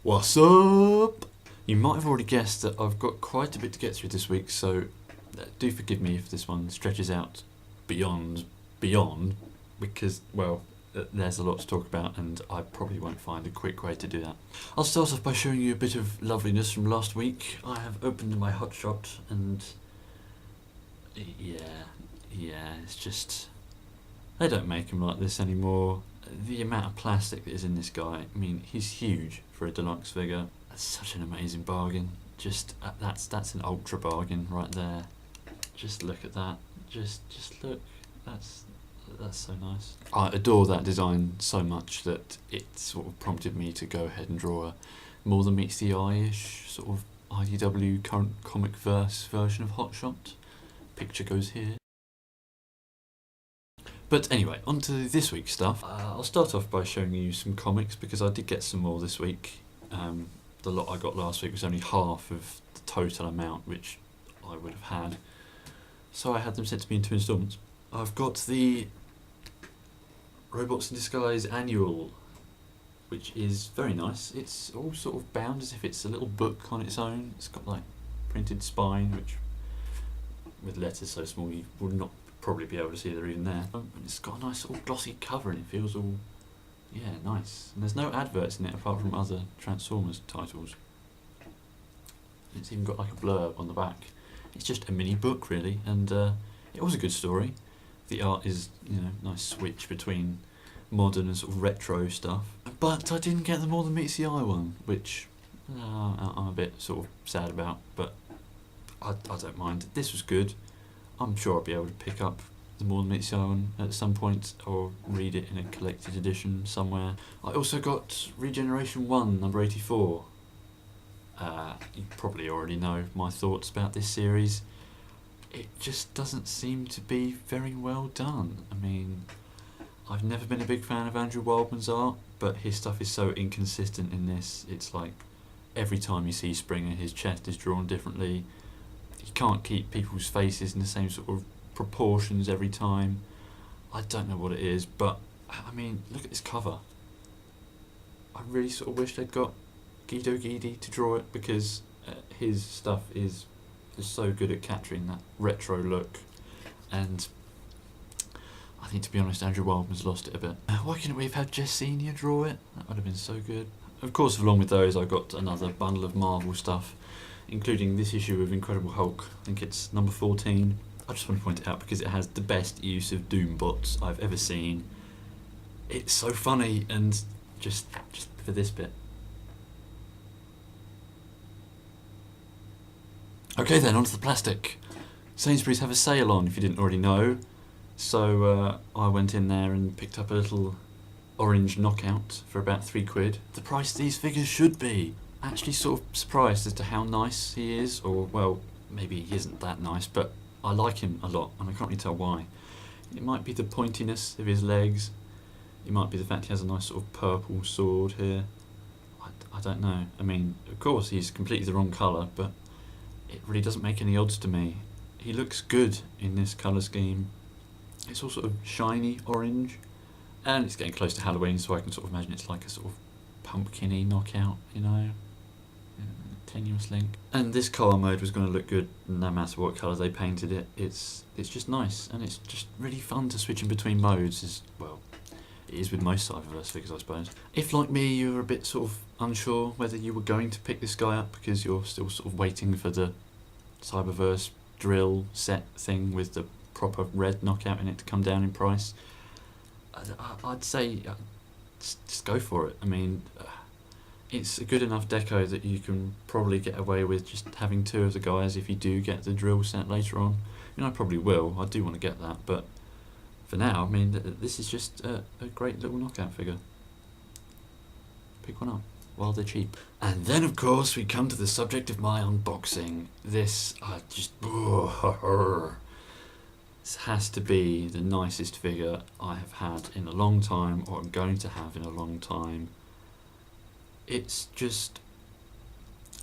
What's up? You might have already guessed that I've got quite a bit to get through this week, so do forgive me if this one stretches out beyond, because, well, there's a lot to talk about and I probably won't find a quick way to do that. I'll start off by showing you a bit of loveliness from last week. I have opened my Hotshot and yeah, it's just, they don't make them like this anymore. The amount of plastic that is in this guy, I mean, he's huge for a deluxe figure. That's such an amazing bargain. Just that's an ultra bargain right there. Just look at that. Just look. That's so nice. I adore that design so much that it sort of prompted me to go ahead and draw a more than meets the eye-ish sort of IDW current comic verse version of Hotshot. Picture goes here. But anyway, on to this week's stuff. I'll start off by showing you some comics because I did get some more this week. The lot I got last week was only half of the total amount which I would have had. So I had them sent to me in 2 instalments. I've got the Robots in Disguise annual, which is very nice. It's all sort of bound as if it's a little book on its own. It's got like printed spine, which with letters so small you would not probably be able to see they're even there. And it's got a nice sort of glossy cover and it feels all, yeah, nice. And there's no adverts in it apart from other Transformers titles. It's even got like a blurb on the back. It's just a mini book really, and it was a good story. The art is, you know, nice switch between modern and sort of retro stuff. But I didn't get the More Than Meets the Eye one, which I'm a bit sort of sad about, but I don't mind. This was good. I'm sure I'll be able to pick up the More Than Meets the Eye one at some point or read it in a collected edition somewhere. I also got Regeneration 1, number 84. You probably already know my thoughts about this series. It just doesn't seem to be very well done. I mean, I've never been a big fan of Andrew Wildman's art, but his stuff is so inconsistent in this. It's like every time you see Springer, his chest is drawn differently. You can't keep people's faces in the same sort of proportions every time. I don't know what it is, but I mean, look at this cover. I really sort of wish they'd got Guido Guidi to draw it because his stuff is so good at capturing that retro look, and I think, to be honest, Andrew Wildman's lost it a bit. Why couldn't we have had Jess Senior draw it? That would have been so good. Of course, along with those, I got another bundle of Marvel stuff, including this issue of Incredible Hulk. I think it's number 14. I just want to point it out because it has the best use of Doombots I've ever seen. It's so funny, and just for this bit. Okay then, onto the plastic. Sainsbury's have a sale on, if you didn't already know. So I went in there and picked up a little orange knockout for about £3. The price these figures should be. Actually sort of surprised as to how nice he is, or well, maybe he isn't that nice, but I like him a lot and I can't really tell why. It might be the pointiness of his legs. It might be the fact he has a nice sort of purple sword here. I don't know. I mean, of course he's completely the wrong colour, but it really doesn't make any odds to me. He looks good in this colour scheme. It's all sort of shiny orange, and it's getting close to Halloween, so I can sort of imagine it's like a sort of pumpkin-y knockout, you know, tenuous link. And this colour mode was going to look good no matter what colour they painted it. It's just nice, and it's just really fun to switch in between modes, as well. It is with most Cyberverse figures, I suppose. If, like me, you were a bit sort of unsure whether you were going to pick this guy up because you're still sort of waiting for the Cyberverse drill set thing with the proper red knockout in it to come down in price, I'd say just go for it. I mean, it's a good enough deco that you can probably get away with just having 2 of the guys if you do get the drill set later on. I mean, I probably will. I do want to get that, but for now, I mean, this is just a great little knockout figure. Pick one up while they're cheap. And then, of course, we come to the subject of my unboxing. This, this has to be the nicest figure I have had in a long time, or I'm going to have in a long time. It's just,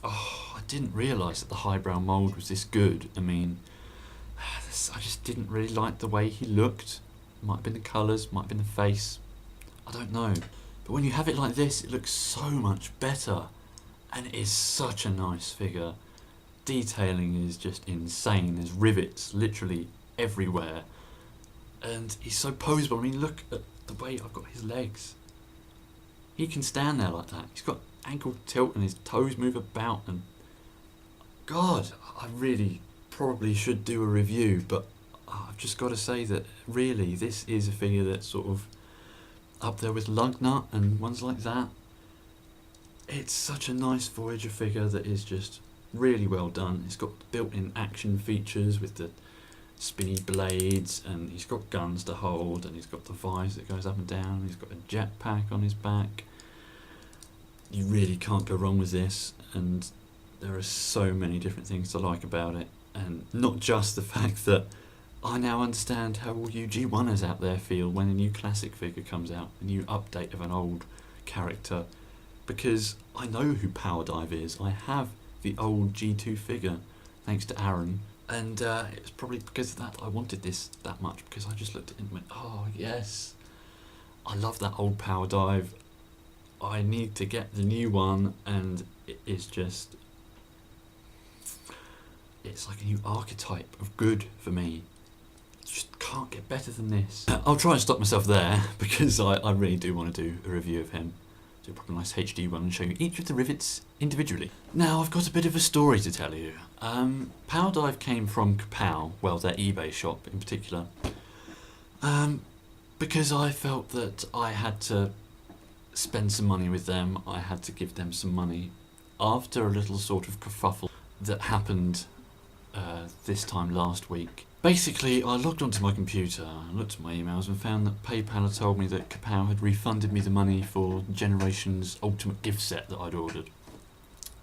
I didn't realise that the highbrow mould was this good. I mean, I just didn't really like the way he looked. Might have been the colours, might have been the face, I don't know. But when you have it like this, it looks so much better. and it is such a nice figure. Detailing is just insane. There's rivets literally everywhere, and he's so poseable. I mean, look at the way I've got his legs. He can stand there like that. He's got ankle tilt and his toes move about, and God, I really probably should do a review, but I've just got to say that really this is a figure that's sort of up there with Lugnut and ones like that. It's such a nice Voyager figure that is just really well done. It's got built-in action features with the spinny blades, and he's got guns to hold, and he's got the visor that goes up and down. He's got a jetpack on his back. You really can't go wrong with this, and there are so many different things to like about it, and not just the fact that I now understand how all you G1ers out there feel when a new classic figure comes out, a new update of an old character, because I know who Power Dive is. I have the old G2 figure, thanks to Aaron, and it's probably because of that I wanted this that much, because I just looked at it and went, oh yes, I love that old Power Dive. I need to get the new one, and it is just, it's like a new archetype of good for me. Just can't get better than this. I'll try and stop myself there, because I really do want to do a review of him. Do a proper nice HD one and show you each of the rivets individually. Now I've got a bit of a story to tell you. Power Dive came from Kapow, well, their eBay shop in particular, because I felt that I had to spend some money with them. I had to give them some money after a little sort of kerfuffle that happened this time last week. Basically, I logged onto my computer, looked at my emails, and found that PayPal had told me that Kapow had refunded me the money for Generations Ultimate gift set that I'd ordered.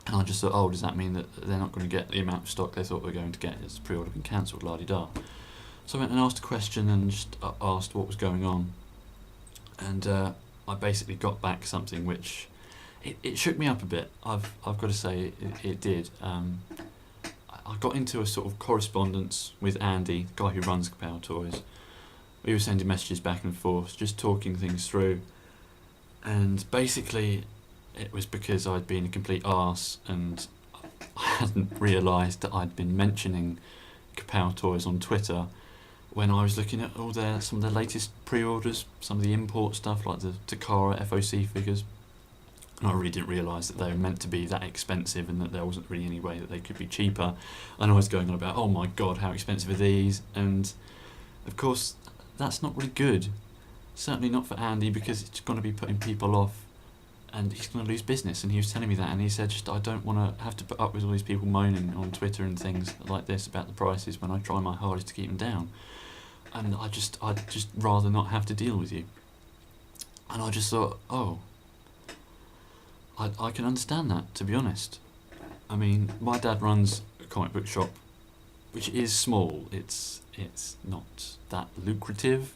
And I just thought, oh, does that mean that they're not going to get the amount of stock they thought they were going to get? It's pre-order been cancelled, la-di-da. So I went and asked a question and just asked what was going on. And I basically got back something which, it shook me up a bit. I've got to say, it did. I got into a sort of correspondence with Andy, the guy who runs Kapow Toys. We were sending messages back and forth, just talking things through. And basically, it was because I'd been a complete arse, and I hadn't realised that I'd been mentioning Kapow Toys on Twitter when I was looking at some of their latest pre-orders, some of the import stuff like the Takara FOC figures. And I really didn't realise that they were meant to be that expensive, and that there wasn't really any way that they could be cheaper. And I was going on about, oh my god, how expensive are these? And of course, that's not really good. Certainly not for Andy, because it's going to be putting people off, and he's going to lose business. And he was telling me that, and he said, just I don't want to have to put up with all these people moaning on Twitter and things like this about the prices when I try my hardest to keep them down. And I'd just rather not have to deal with you. And I just thought, oh, I can understand that, to be honest. I mean, my dad runs a comic book shop, which is small. It's not that lucrative,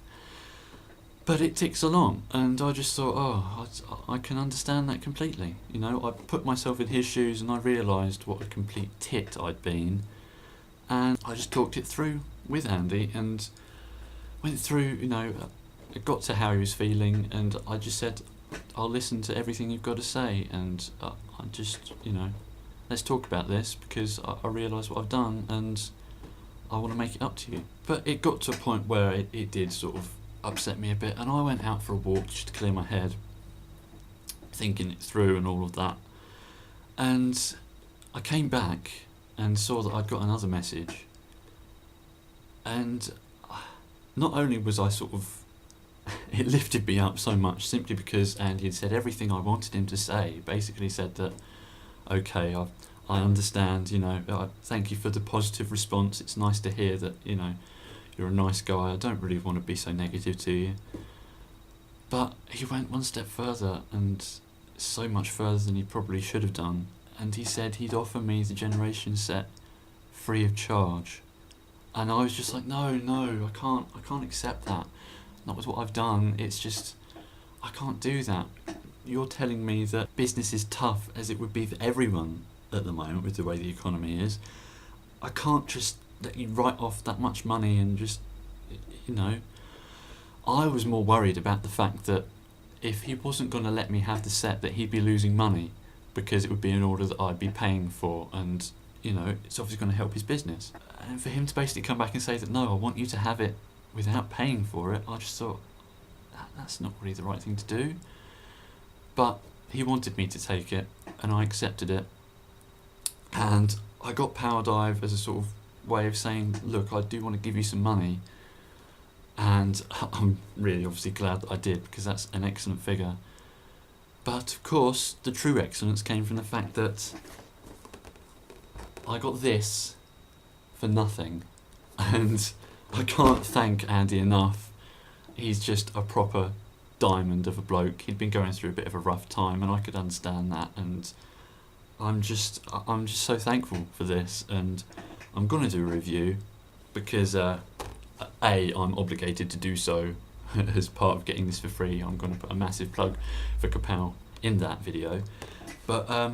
but it ticks along. And I just thought, oh, I can understand that completely. You know, I put myself in his shoes, and I realised what a complete tit I'd been. And I just talked it through with Andy, and went through, you know, it got to how he was feeling, and I just said, I'll listen to everything you've got to say, and I just, you know, let's talk about this, because I realise what I've done, and I want to make it up to you. But it got to a point where it did sort of upset me a bit, and I went out for a walk just to clear my head, thinking it through and all of that. And I came back and saw that I'd got another message, and not only was I sort of, it lifted me up so much simply because Andy had said everything I wanted him to say. Basically said that, okay, I understand, you know, thank you for the positive response. It's nice to hear that, you know, you're a nice guy. I don't really want to be so negative to you. But he went one step further, and so much further than he probably should have done. And he said he'd offer me the Generation set free of charge. And I was just like, no, I can't accept that. Not with what I've done. It's just, I can't do that. You're telling me that business is tough, as it would be for everyone at the moment with the way the economy is. I can't just let you write off that much money and just, you know. I was more worried about the fact that if he wasn't going to let me have the set, that he'd be losing money. because it would be an order that I'd be paying for, and you know, it's obviously going to help his business. And for him to basically come back and say that no, I want you to have it without paying for it, I just thought that's not really the right thing to do. But he wanted me to take it, and I accepted it. And I got Power Dive as a sort of way of saying, look, I do want to give you some money. And I'm really obviously glad that I did, because that's an excellent figure. But of course, the true excellence came from the fact that I got this for nothing. And I can't thank Andy enough. He's just a proper diamond of a bloke. He'd been going through a bit of a rough time, and I could understand that, and I'm just so thankful for this. And I'm going to do a review because I'm obligated to do so as part of getting this for free. I'm going to put a massive plug for Kapow in that video, but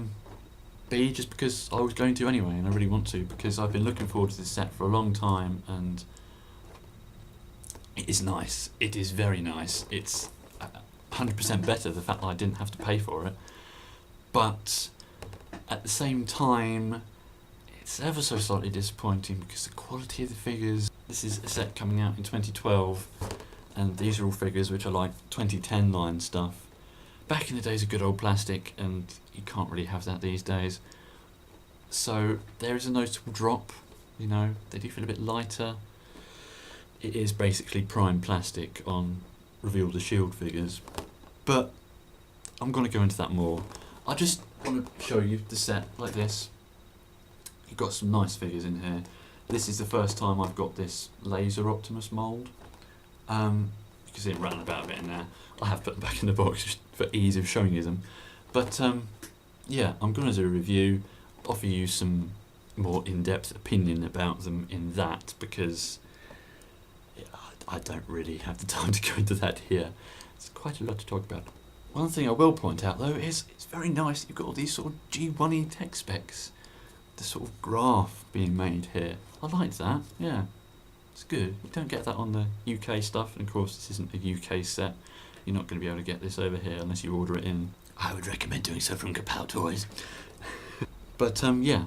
B, just because I was going to anyway, and I really want to, because I've been looking forward to this set for a long time, and it is nice. It is very nice. It's 100% better, the fact that I didn't have to pay for it, but at the same time it's ever so slightly disappointing because the quality of the figures. This is a set coming out in 2012, and these are all figures which are like 2010 line stuff. Back in the days of good old plastic, and you can't really have that these days. So there is a noticeable drop, you know, they do feel a bit lighter. It is basically prime plastic on Reveal the Shield figures, but I'm going to go into that more. I just want to show you the set like this. You've got some nice figures in here. This is the first time I've got this laser Optimus mould. You can see it running about a bit in there. I have put them back in the box just for ease of showing you them. But yeah, I'm going to do a review, offer you some more in-depth opinion about them in that, because I don't really have the time to go into that here. It's quite a lot to talk about. One thing I will point out though is it's very nice you've got all these sort of G1-y tech specs. The sort of graph being made here. I like that, yeah. It's good. You don't get that on the UK stuff, and of course this isn't a UK set. You're not going to be able to get this over here unless you order it in. I would recommend doing so from Kapow Toys. But yeah,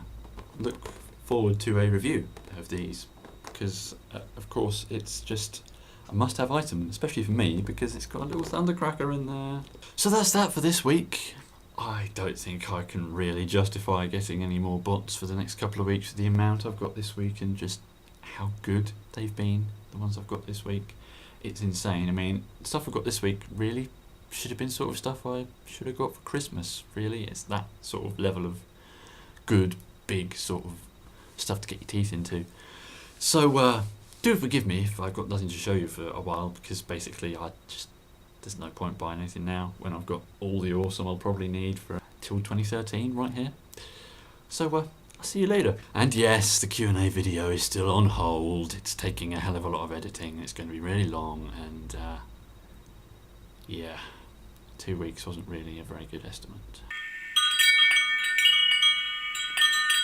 look forward to a review of these, because of course it's just a must-have item, especially for me, because it's got a little thundercracker in there. So that's that for this week. I don't think I can really justify getting any more bots for the next couple of weeks with the amount I've got this week and just how good they've been, the ones I've got this week. It's insane. I mean, the stuff I've got this week really should have been sort of stuff I should have got for Christmas, really. It's that sort of level of good, big sort of stuff to get your teeth into. So do forgive me if I've got nothing to show you for a while, because basically there's no point buying anything now when I've got all the awesome I'll probably need for till 2013 right here. So I'll see you later. And yes, the Q&A video is still on hold. It's taking a hell of a lot of editing. It's going to be really long, and yeah, 2 weeks wasn't really a very good estimate.